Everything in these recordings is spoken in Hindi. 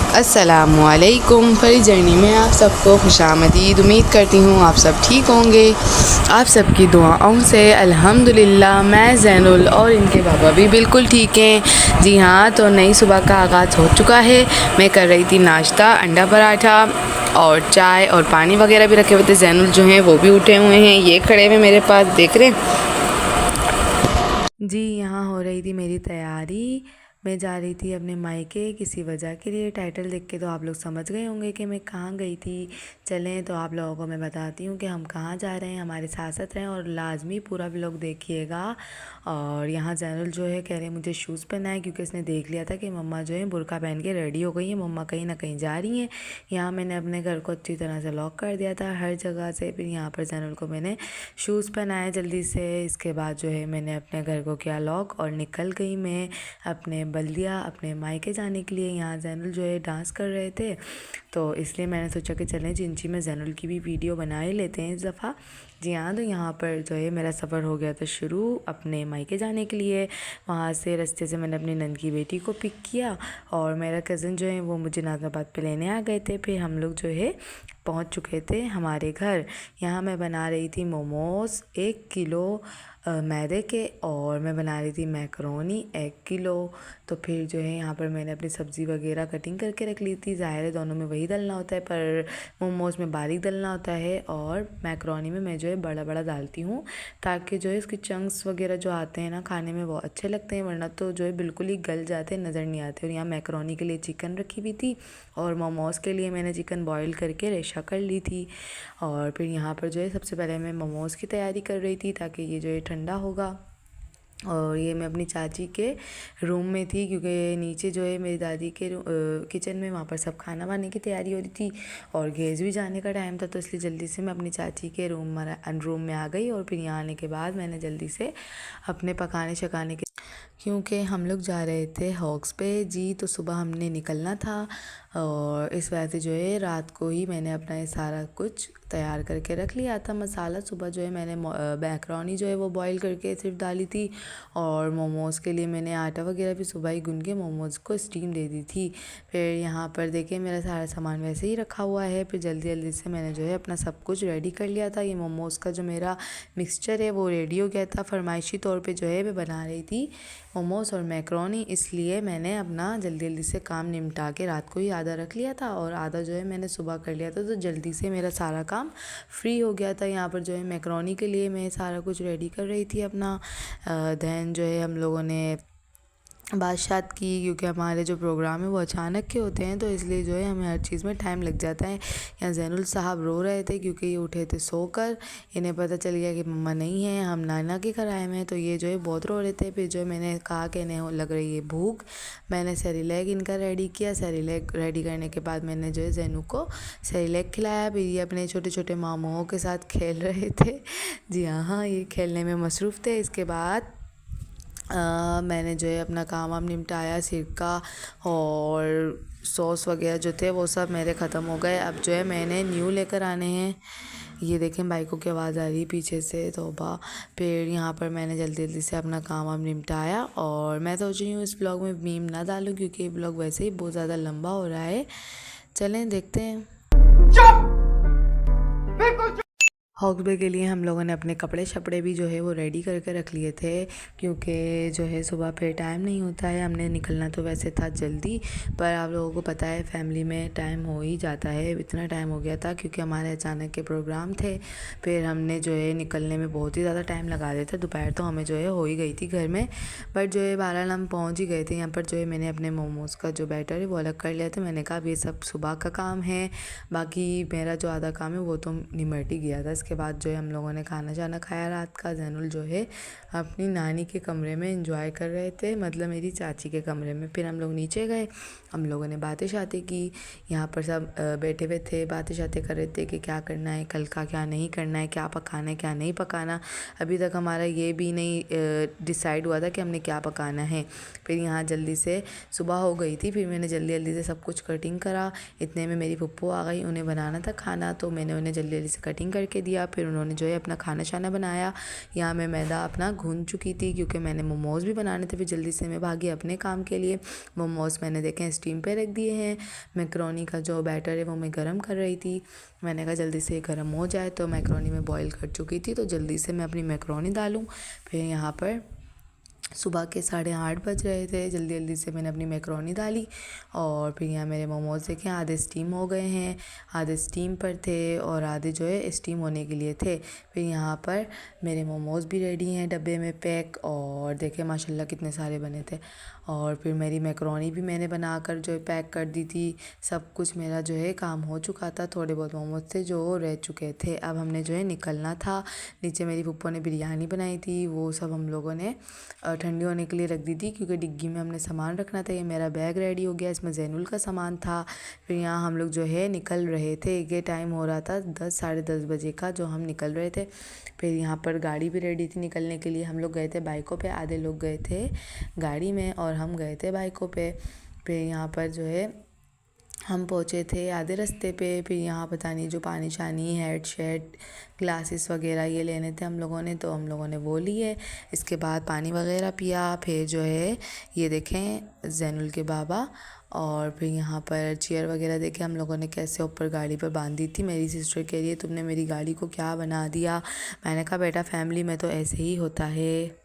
अस्सलामुअलैकुम। परी जर्नी में आप सबको खुशामदीद। उम्मीद करती हूँ आप सब ठीक होंगे। आप सबकी दुआओं से अल्हम्दुलिल्लाह मैं ज़ैनुल और इनके बाबा भी बिल्कुल ठीक हैं। जी हाँ, तो नई सुबह का आगाज़ हो चुका है। मैं कर रही थी नाश्ता, अंडा पराठा और चाय और पानी वगैरह भी रखे हुए थे। ज़ैनुल जो हैं वो भी उठे हुए हैं, ये खड़े हुए मेरे पास, देख रहे हैं। जी, यहाँ हो रही थी मेरी तैयारी। मैं जा रही थी अपने मायके किसी वजह के लिए। टाइटल देख के तो आप लोग समझ गए होंगे कि मैं कहाँ गई थी। चलें तो आप लोगों को मैं बताती हूँ कि हम कहाँ जा रहे हैं। हमारे साथ साथ रहें और लाजमी पूरा व्लॉग देखिएगा। और यहाँ ज़ैनुल जो है कह रहे हैं मुझे शूज़ पहना है, क्योंकि इसने देख लिया था कि मम्मा जो है बुर्का पहन के रेडी हो गई है, मम्मा कहीं ना कहीं जा रही हैं। यहाँ मैंने अपने घर को अच्छी तरह से लॉक कर दिया था हर जगह से। फिर यहाँ पर ज़ैनुल को मैंने शूज़ पहनाए जल्दी से। इसके बाद जो है मैंने अपने घर को किया लॉक और निकल गई मैं अपने बल्दिया, अपने मायके जाने के लिए। यहाँ ज़ैनुल जो है डांस कर रहे थे, तो इसलिए मैंने सोचा कि चलें जिंची में ज़ैनुल की भी वीडियो बना ही लेते हैं इस दफ़ा। जी हाँ, तो यहाँ पर जो है मेरा सफ़र हो गया था शुरू अपने मायके जाने के लिए। वहाँ से रास्ते से मैंने अपनी नंद की बेटी को पिक किया और मेरा कज़न जो है वो मुझे नाज़िमाबाद पे लेने आ गए थे। फिर हम लोग जो है पहुँच चुके थे हमारे घर। यहाँ मैं बना रही थी मोमोज़ 1 किलो मैदे के, और मैं बना रही थी मैकरोनी 1 किलो। तो फिर जो है यहाँ पर मैंने अपनी सब्ज़ी वगैरह कटिंग करके रख ली थी। ज़ाहिर है दोनों में वही डलना होता है, पर मोमोज़ में बारीक डलना होता है और मैकरोनी में मैं जो है बड़ा बड़ा डालती हूँ, ताकि जो है इसके चंक्स वगैरह जो आते हैं ना खाने में वो अच्छे लगते हैं, वरना तो जो है बिल्कुल ही गल जाते हैं, नज़र नहीं आते। और यहाँ मैकरोनी के लिए चिकन रखी हुई थी और मोमोज़ के लिए मैंने चिकन बॉईल करके रेशा कर ली थी। और फिर यहाँ पर जो है सबसे पहले मैं मोमोज़ की तैयारी कर रही थी, ताकि ये जो है ठंडा होगा। और ये मैं अपनी चाची के रूम में थी, क्योंकि नीचे जो है मेरी दादी के किचन में, वहाँ पर सब खाना वाने की तैयारी हो रही थी और गैस भी जाने का टाइम था, तो इसलिए जल्दी से मैं अपनी चाची के रूम में आ गई। और फिर यहाँ आने के बाद मैंने जल्दी से अपने पकाने शकाने के, क्योंकि हम लोग जा रहे थे हॉक्स पे जी, तो सुबह हमने निकलना था और इस वजह से जो है रात को ही मैंने अपना ये सारा कुछ तैयार करके रख लिया था। मसाला सुबह जो है मैंने मैकरोनी जो है वो बॉईल करके सिर्फ डाली थी, और मोमोज़ के लिए मैंने आटा वगैरह भी सुबह ही गूंद के मोमोज़ को स्टीम दे दी थी। फिर यहाँ पर देखिए मेरा सारा सामान वैसे ही रखा हुआ है। फिर जल्दी जल्दी से मैंने जो है अपना सब कुछ रेडी कर लिया था। ये मोमोज़ का जो मेरा मिक्सचर है वो रेडी हो गया था। फरमाइशी तौर पे जो है मैं बना रही थी मोमोज़ और मैकरोनी, इसलिए मैंने अपना जल्दी जल्दी से काम निपटा के रात को ही आधा रख लिया था और आधा जो है मैंने सुबह कर लिया था, तो जल्दी से मेरा सारा काम फ्री हो गया था। यहाँ पर जो है मैकरोनी के लिए मैं सारा कुछ रेडी कर रही थी अपना। दैन जो है हम लोगों ने बात की, क्योंकि हमारे जो प्रोग्राम है वो अचानक के होते हैं, तो इसलिए जो है हमें हर चीज़ में टाइम लग जाता है। यहाँ ज़ैनुल साहब रो रहे थे क्योंकि ये उठे थे सोकर। इन्हें पता चल गया कि मम्मा नहीं है, हम नाना के घर आए हैं, तो ये जो है बहुत रो रहे थे। फिर जो है मैंने कहा कि इन्हें लग रही है भूख, मैंने सेरेलैक इनका रेडी किया। सेरेलैक रेडी करने के बाद मैंने जो है ज़ैनू को सेरेलैक खिलाया। फिर ये अपने छोटे छोटे मामूओं के साथ खेल रहे थे। जी हाँ, ये खेलने में मसरूफ़ थे। इसके बाद मैंने जो है अपना काम वाम निपटाया। सिरका और सॉस वगैरह जो थे वो सब मेरे ख़त्म हो गए। अब जो है मैंने न्यू लेकर आने हैं। ये देखें बाइकों की आवाज़ आ रही है पीछे से, तौबा। फिर यहाँ पर मैंने जल्दी जल्दी से अपना काम वाम निपटाया और मैं सोच रही हूँ इस ब्लॉग में मीम ना डालूँ, क्योंकि ये ब्लॉग वैसे ही बहुत ज़्यादा लंबा हो रहा है। चलें देखते हैं। हॉक्सबे के लिए हम लोगों ने अपने कपड़े शपड़े भी जो है वो रेडी करके रख लिए थे, क्योंकि जो है सुबह फिर टाइम नहीं होता है। हमने निकलना तो वैसे था जल्दी, पर आप लोगों को पता है फैमिली में टाइम हो ही जाता है। इतना टाइम हो गया था क्योंकि हमारे अचानक के प्रोग्राम थे। फिर हमने जो है निकलने में बहुत ही ज़्यादा टाइम लगा दिया था। दोपहर तो हमें जो है हो ही गई थी घर में, बट जो है बहरहाल हम पहुँच ही गए थे। यहाँ पर जो है मैंने अपने मोमोज़ का जो बैटर है वो अलग कर लिया था। मैंने कहा ये सब सुबह का काम है, बाकी मेरा जो आधा काम है वो तो निमट ही गया था। इसके बाद जो है हम लोगों ने खाना शाना खाया रात का। ज़ैनुल जो है अपनी नानी के कमरे में एंजॉय कर रहे थे, मतलब मेरी चाची के कमरे में। फिर हम लोग नीचे गए, हम लोगों ने बातें शातें की। यहाँ पर सब बैठे हुए थे, बातें शातें कर रहे थे कि क्या करना है कल का, क्या नहीं करना है, क्या पकाना है क्या नहीं पकाना। अभी तक हमारा ये भी नहीं डिसाइड हुआ था कि हमने क्या पकाना है। फिर यहाँ जल्दी से सुबह हो गई थी, फिर मैंने जल्दी जल्दी से सब कुछ कटिंग करा। इतने में मेरी पप्पू आ गई, उन्हें बनाना था खाना, तो मैंने उन्हें जल्दी जल्दी से कटिंग करके दिया। लिया। फिर उन्होंने जो है अपना खाना शाना बनाया। यहाँ मैं मैदा अपना भून चुकी थी क्योंकि मैंने मोमोज़ भी बनाने थे। फिर जल्दी से मैं भागी अपने काम के लिए। मोमोज़ मैंने देखे स्टीम पे रख दिए हैं। मैकरोनी का जो बैटर है वो मैं गर्म कर रही थी। मैंने कहा जल्दी से गर्म हो जाए, तो मैकरोनी में बॉईल कर चुकी थी, तो जल्दी से मैं अपनी मैकरोनी डालूँ। फिर यहाँ पर सुबह के 8:30 बज रहे थे। जल्दी जल्दी से मैंने अपनी मैकरोनी डाली और फिर यहाँ मेरे मोमोज़ देखें आधे स्टीम हो गए हैं, आधे स्टीम पर थे और आधे जो है स्टीम होने के लिए थे। फिर यहाँ पर मेरे मोमोज़ भी रेडी हैं डब्बे में पैक, और देखें माशाल्लाह कितने सारे बने थे। और फिर मेरी मैकरोनी भी मैंने बनाकर जो है पैक कर दी थी। सब कुछ मेरा जो है काम हो चुका था। थोड़े बहुत मोमोज़ थे जो रह चुके थे। अब हमने जो है निकलना था। नीचे मेरी पप्पो ने बिरयानी बनाई थी, वो सब हम लोगों ने ठंडी होने के लिए रख दी थी क्योंकि डिग्गी में हमने सामान रखना था। ये मेरा बैग रेडी हो गया, इसमें जैनुल का सामान था। फिर यहाँ हम लोग जो है निकल रहे थे। ये टाइम हो रहा था 10 साढ़े 10 बजे का, जो हम निकल रहे थे। फिर यहाँ पर गाड़ी भी रेडी थी निकलने के लिए। हम लोग गए थे बाइकों पे, आधे लोग गए थे गाड़ी में और हम गए थे बाइकों पे। फिर यहाँ पर जो है हम पहुँचे थे आधे रास्ते पे। फिर यहाँ पता नहीं जो पानी शानी हेड शेड ग्लासेस वगैरह ये लेने थे हम लोगों ने, तो हम लोगों ने वो लिए। इसके बाद पानी वगैरह पिया। फिर जो है ये देखें जैनुल के बाबा, और फिर यहाँ पर चेयर वगैरह देखे हम लोगों ने कैसे ऊपर गाड़ी पर बांधी थी। मेरी सिस्टर कह रही है तुमने मेरी गाड़ी को क्या बना दिया। मैंने कहा बेटा फैमिली में तो ऐसे ही होता है।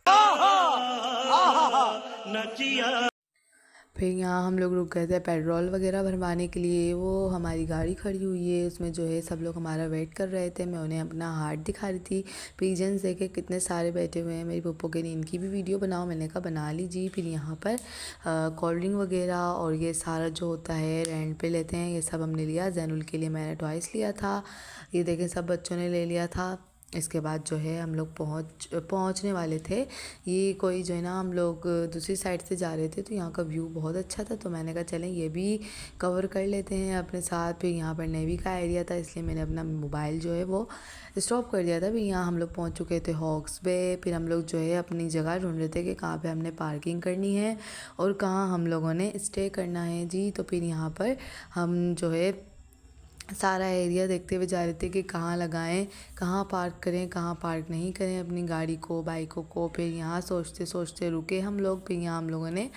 फिर यहाँ हम लोग रुक गए थे पेट्रोल वगैरह भरवाने के लिए। वो हमारी गाड़ी खड़ी हुई है, उसमें जो है सब लोग हमारा वेट कर रहे थे। मैं उन्हें अपना हार्ट दिखा रही थी। पिजन्स देखे कितने सारे बैठे हुए हैं। मेरी पप्पो के लिए इनकी भी वीडियो बनाओ, मैंने कहा बना लीजिए। फिर यहाँ पर कोल्ड ड्रिंक वगैरह और ये सारा जो होता है रेंट पे लेते हैं, ये सब हमने लिया। जैनुल के लिए मैंने टॉयस लिया था, ये देखें सब बच्चों ने ले लिया था। इसके बाद जो है हम लोग पहुँचने वाले थे। ये कोई जो है ना हम लोग दूसरी साइड से जा रहे थे, तो यहाँ का व्यू बहुत अच्छा था, तो मैंने कहा चलें ये भी कवर कर लेते हैं अपने साथ। फिर यहाँ पर नेवी का एरिया था, इसलिए मैंने अपना मोबाइल जो है वो स्टॉप कर दिया था। फिर यहाँ हम लोग पहुँच चुके थे हॉक्स बे। फिर हम लोग जो है अपनी जगह ढूंढ रहे थे कि कहाँ पे हमने पार्किंग करनी है और कहाँ हम लोगों ने स्टे करना है जी। तो फिर यहाँ पर हम जो है सारा एरिया देखते हुए जा रहे थे कि कहाँ लगाएं, कहाँ पार्क करें, कहाँ पार्क नहीं करें अपनी गाड़ी को, बाइकों को। फिर यहाँ सोचते सोचते रुके हम लोग। फिर यहाँ हम लोगों ने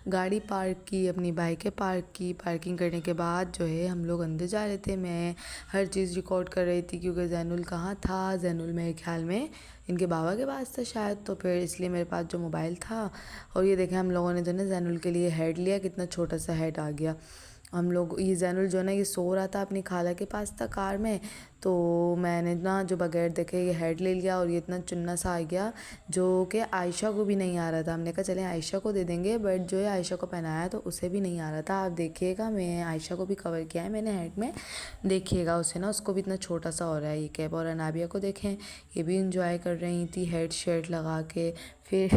गाड़ी पार्क की, अपनी बाइकें पार्क की। पार्किंग करने के बाद जो है हम लोग अंदर जा रहे थे। मैं हर चीज़ रिकॉर्ड कर रही थी क्योंकि जैनुल कहाँ था। जैनुल मेरे ख्याल में इनके बाबा के पास था शायद, तो फिर इसलिए मेरे पास जो मोबाइल था। और ये देखें हम लोगों ने जो ना जैनुल के लिए हेड लिया, कितना छोटा सा हेड आ गया। हम लोग ये जैनुल जो ना ये सो रहा था अपनी खाला के पास था कार में, तो मैंने ना जो बगैर देखे ये हेड ले लिया और ये इतना चुन्ना सा आ गया जो कि आयशा को भी नहीं आ रहा था। हमने कहा चलें आयशा को दे देंगे, बट जो है आयशा को पहनाया तो उसे भी नहीं आ रहा था। आप देखिएगा मैं आयशा को भी कवर किया है मैंने हेड में, देखिएगा उसे ना उसको भी इतना छोटा सा हो रहा है ये कैप। और अनाबिया को देखें ये भी इंजॉय कर रही थी हेड शर्ट लगा के। फिर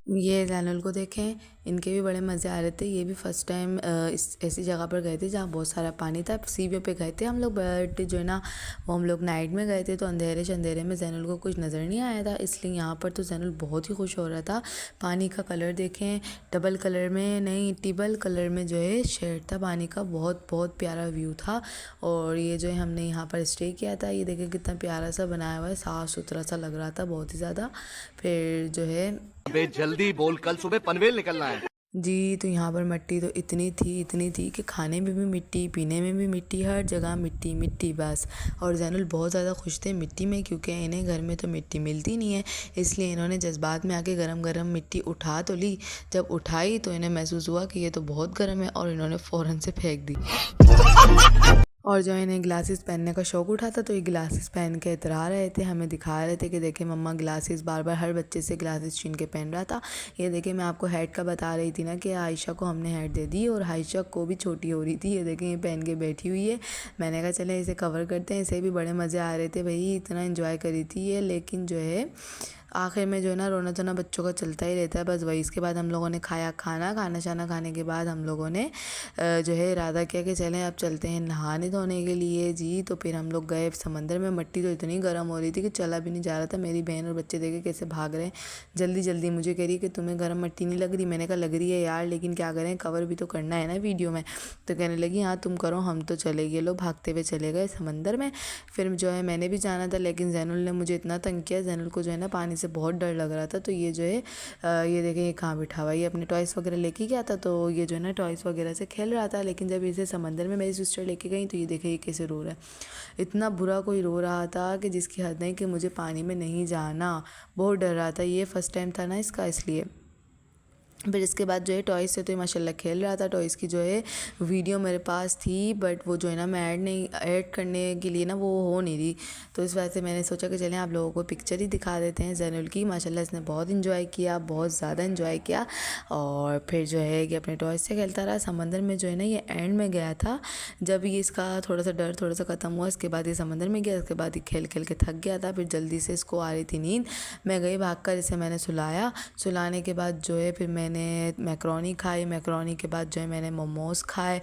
ये जैनुल को देखें, इनके भी बड़े मज़े आ रहे थे। ये भी फ़र्स्ट टाइम इस ऐसी जगह पर गए थे जहाँ बहुत सारा पानी था। सी वे पे गए थे हम लोग, बट जो है ना वो हम लोग नाइट में गए थे, तो अंधेरे अंधेरे में जैनुल को कुछ नज़र नहीं आया था। इसलिए यहाँ पर तो जैनुल बहुत ही खुश हो रहा था। पानी का कलर देखें, डबल कलर में नहीं ट्रिपल कलर में जो है शेड था पानी का। बहुत बहुत प्यारा व्यू था। और ये जो है हमने यहाँ पर स्टे किया था, ये देखें कितना प्यारा सा बनाया हुआ है, साफ़ सुथरा सा लग रहा था बहुत ही ज़्यादा। फिर जो है अबे जल्दी बोल, कल सुबह पनवेल निकलना है जी। तो यहाँ पर मिट्टी तो इतनी थी कि खाने में भी मिट्टी, पीने में भी मिट्टी, हर जगह मिट्टी मिट्टी बस। और जैनुल बहुत ज़्यादा खुश थे मिट्टी में, क्योंकि इन्हें घर में तो मिट्टी मिलती नहीं है, इसलिए इन्होंने जज्बात में आके गरम गरम मिट्टी उठा तो ली। जब उठाई तो इन्हें महसूस हुआ कि ये तो बहुत गर्म है और इन्होंने फ़ौरन से फेंक दी। और जो इन्हें ग्लासेस पहनने का शौक़ उठा था, तो ये ग्लासेस पहन के इतरा रहे थे, हमें दिखा रहे थे कि देखें मम्मा ग्लासेस, बार बार हर बच्चे से ग्लासेस छीन के पहन रहा था। ये देखें मैं आपको हेड का बता रही थी ना कि आयशा को हमने हेड दे दी और आयशा को भी छोटी हो रही थी। ये देखें ये पहन के बैठी हुई है। मैंने कहा चले इसे कवर करते हैं, इसे भी बड़े मज़े आ रहे थे भाई, इतना इन्जॉय करी थी ये। लेकिन जो है आखिर में जो है ना रोना धोना बच्चों का चलता ही रहता है, बस वही। इसके बाद हम लोगों ने खाना शाना खाने के बाद हम लोगों ने जो है इरादा किया कि चलें अब चलते हैं नहाने धोने के लिए जी। तो फिर हम लोग गए समंदर में। मट्टी तो इतनी गर्म हो रही थी कि चला भी नहीं जा रहा था। मेरी बहन और बच्चे देखे कैसे भाग रहे हैं जल्दी जल्दी। मुझे कह रही है कि तुम्हें गर्म मट्टी नहीं लग रही? मैंने कहा लग रही है यार, लेकिन क्या करें, कवर भी तो करना है ना वीडियो में। तो कहने लगी हाँ तुम करो, हम तो चले गए। लोग भागते हुए चले गए समंदर में। फिर जो है मैंने भी जाना था, लेकिन जैनुल ने मुझे इतना तंग किया। जैनुल को जो है ना पानी से बहुत डर लग रहा था। तो ये जो है ये देखें ये कहाँ बिठा हुआ, ये अपने टॉयज़ वगैरह लेके गया था। तो ये जो है ना टॉयज़ वगैरह से खेल रहा था। लेकिन जब इसे समंदर में मेरी सिस्टर लेके गई तो ये देखे ये कैसे रो रहा है। इतना बुरा कोई रो रहा था कि जिसकी हद नहीं, कि मुझे पानी में नहीं जाना। बहुत डर रहा था। ये फर्स्ट टाइम था ना इसका, इसलिए। फिर इसके बाद जो है टॉयज़ से तो माशाल्लाह खेल रहा था। टॉयज़ की जो है वीडियो मेरे पास थी, बट वो जो है ना मैं ऐड करने के लिए ना वो हो नहीं रही। तो इस वजह से मैंने सोचा कि चलें आप लोगों को पिक्चर ही दिखा देते हैं जैनुल की। माशाल्लाह इसने बहुत इंजॉय किया, बहुत ज़्यादा इंजॉय किया। और फिर जो है कि अपने टॉयज़ से खेलता रहा। समंदर में जो है ना ये एंड में गया था, जब ये इसका थोड़ा सा डर थोड़ा सा ख़त्म हुआ। इसके बाद ये समंदर में गया। इसके बाद ये खेल खेल के थक गया था। फिर जल्दी से इसको आ रही थी नींद। मैं गई भाग कर, इसे मैंने सुलाया। सुलाने के बाद जो है फिर मैंने मैक्रोनी खाई। मैक्रोनी के बाद जो है मैंने मोमोज़ खाए।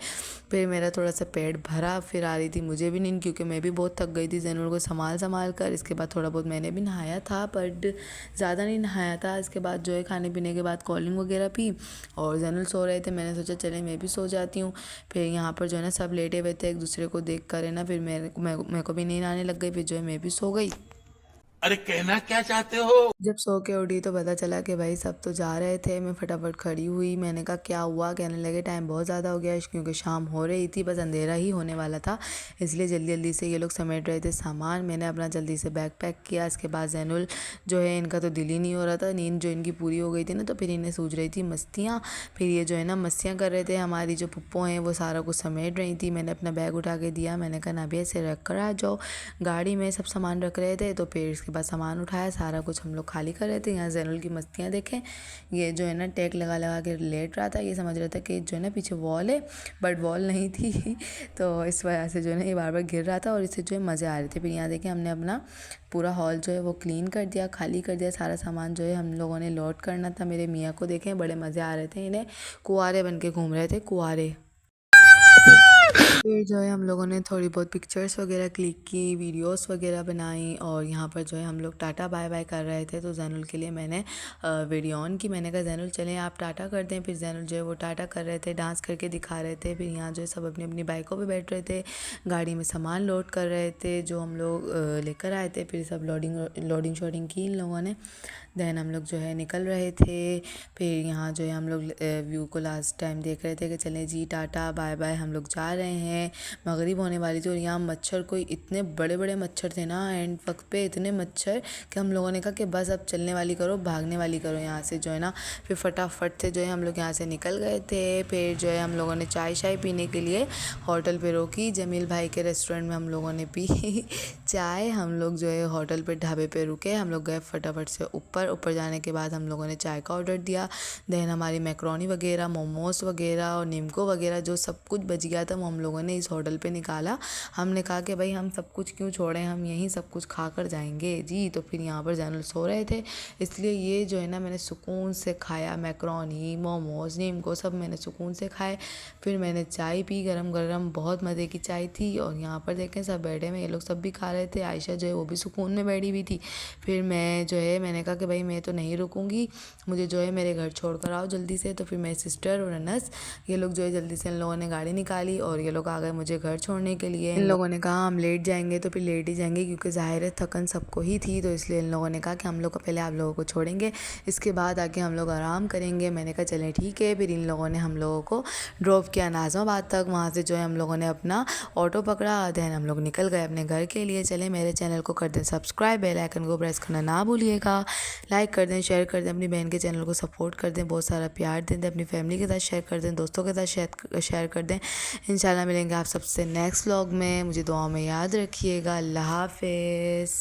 फिर मेरा थोड़ा सा पेट भरा। फिर आ रही थी मुझे भी नींद, क्योंकि मैं भी बहुत थक गई थी जैनुल को संभाल कर। इसके बाद थोड़ा बहुत मैंने भी नहाया था, बट ज़्यादा नहीं नहाया था। इसके बाद जो है खाने पीने के बाद कोल्ड ड्रिंक वगैरह पी और जैनुल सो रहे थे। मैंने सोचा चले मैं भी सो जाती हूँ। फिर यहाँ पर जो है ना सब लेटे हुए थे एक दूसरे को देख कर, है ना। फिर मेरे को भी नींद आने लग गई। फिर जो है मैं भी सो गई। अरे कहना क्या चाहते हो? जब सो के उठी तो पता चला कि भाई सब तो जा रहे थे। मैं फटाफट खड़ी हुई। मैंने कहा क्या हुआ? कहने लगे टाइम बहुत ज़्यादा हो गया, क्योंकि शाम हो रही थी, बस अंधेरा ही होने वाला था, इसलिए जल्दी जल्दी से ये लोग समेट रहे थे सामान। मैंने अपना जल्दी से बैग पैक किया। इसके बाद जैनुल जो है इनका तो दिल ही नहीं हो रहा था। नींद जो इनकी पूरी हो गई थी ना, तो फिर इन्हें सूझ रही थी मस्तियाँ। फिर ये जो है ना मस्तियाँ कर रहे थे। हमारी जो पुप्पो हैं वो सारा कुछ समेट रही थी। मैंने अपना बैग उठा के दिया। मैंने कहा ना भी ऐसे रख कर आ जाओ। गाड़ी में सब सामान रख रहे थे। तो फिर इसके बाद सामान उठाया, सारा कुछ हम लोग खाली कर रहे थे। यहाँ जैनुल की मस्तियाँ देखें। ये जो है ना टेक लगा लगा के लेट रहा था। ये समझ रहा था कि जो है ना पीछे वॉल है, बट वॉल नहीं थी। तो इस वजह से जो है ना ये बार बार गिर रहा था और इससे जो है मज़े आ रहे थे। फिर यहाँ देखें हमने अपना पूरा हॉल जो है वो क्लीन कर दिया, खाली कर दिया। सारा सामान जो है हम लोगों ने लोड करना था। मेरे मियाँ को देखें बड़े मज़े आ रहे थे, इन्हें कुंवारे बन के घूम रहे थे, कुंवारे। फिर जो है हम लोगों ने थोड़ी बहुत पिक्चर्स वगैरह क्लिक की, वीडियोस वगैरह बनाई। और यहाँ पर जो है हम लोग टाटा बाय बाय कर रहे थे। तो जैनुल के लिए मैंने वीडियो ऑन की। मैंने कहा जैनुल चलें आप टाटा कर दें। फिर जैनुल जो है वो टाटा कर रहे थे, डांस करके दिखा रहे थे। फिर यहाँ जो है सब अपनी अपनी बाइकों पे बैठ रहे थे, गाड़ी में सामान लोड कर रहे थे जो हम लोग लेकर आए थे। फिर सब लोडिंग शॉडिंग की इन लोगों ने। देन हम लोग जो है निकल रहे थे। फिर यहाँ जो है हम लोग व्यू को लास्ट टाइम देख रहे थे कि चलें जी टाटा बाय बाय, हम लोग जा रहे हैं। मगरिब होने वाली थी और यहाँ मच्छर कोई इतने बड़े बड़े मच्छर थे ना, एंड वक्त पे इतने मच्छर कि हम लोगों ने कहा कि बस अब चलने वाली करो, भागने वाली करो यहाँ से जो है ना। फिर फटाफट से जो है हम लोग यहाँ से निकल गए थे। फिर जो है हम लोगों ने चाय शाय पीने के लिए होटल पे रोकी। जमील भाई के रेस्टोरेंट में हम लोगों ने पी चाय। हम लोग जो है होटल पे ढाबे पे रुके। हम लोग गए फटाफट से ऊपर जाने के बाद हम लोगों ने चाय का ऑर्डर दिया। देन हमारी मैक्रोनी वगैरह, मोमोज वगैरह और निम्को वगैरह जो सब कुछ बच गया था वो हम लोगों ने इस होटल पे निकाला। हमने कहा कि भाई हम सब कुछ क्यों छोड़ें, हम यहीं सब कुछ खा कर जाएंगे जी। तो फिर यहाँ पर जैनुल सो रहे थे, इसलिए ये जो है ना मैंने सुकून से खाया। मैक्रोनी, मोमोज, निम्को सब मैंने सुकून से खाए। फिर मैंने चाय पी गरम गरम, बहुत मज़े की चाय थी। और यहाँ पर देखें सब बैठे हुए, ये लोग सब भी खा रहे थे। आयशा जो है वो भी सुकून में बैठी हुई थी। फिर मैं जो है मैंने कहा कि भाई मैं तो नहीं रुकूंगी, मुझे जो है मेरे घर छोड़ कर आओ जल्दी से। तो फिर मेरी सिस्टर और अनस ये लोग जो है जल्दी से इन लोगों ने गाड़ी निकाली और ये लोग आ गए मुझे घर छोड़ने के लिए। इन लोगों ने कहा हम लेट जाएंगे, तो फिर लेट ही जाएंगे क्योंकि ज़ाहिर है थकन सबको ही थी। तो इसलिए इन लोगों ने कहा कि हम लोग पहले आप लोगों को छोड़ेंगे, इसके बाद आके हम लोग आराम करेंगे। मैंने कहा चलें ठीक है। फिर इन लोगों ने हम लोगों को ड्रॉप किया नाज़माबाद तक। वहाँ से जो है हम लोगों ने अपना ऑटो पकड़ा। दैन हम लोग निकल गए अपने घर के लिए। चले मेरे चैनल को कर दें सब्सक्राइब, बेल आइकन को प्रेस करना ना भूलिएगा, लाइक कर दें, शेयर कर दें, अपनी बहन के चैनल को सपोर्ट कर दें, बहुत सारा प्यार दें, अपनी फैमिली के साथ शेयर कर दें, दोस्तों के साथ शेयर कर दें। इंशाल्लाह मिलेंगे आप सबसे नेक्स्ट व्लॉग में। मुझे दुआ में याद रखिएगा। अल्लाह हाफ़िज़।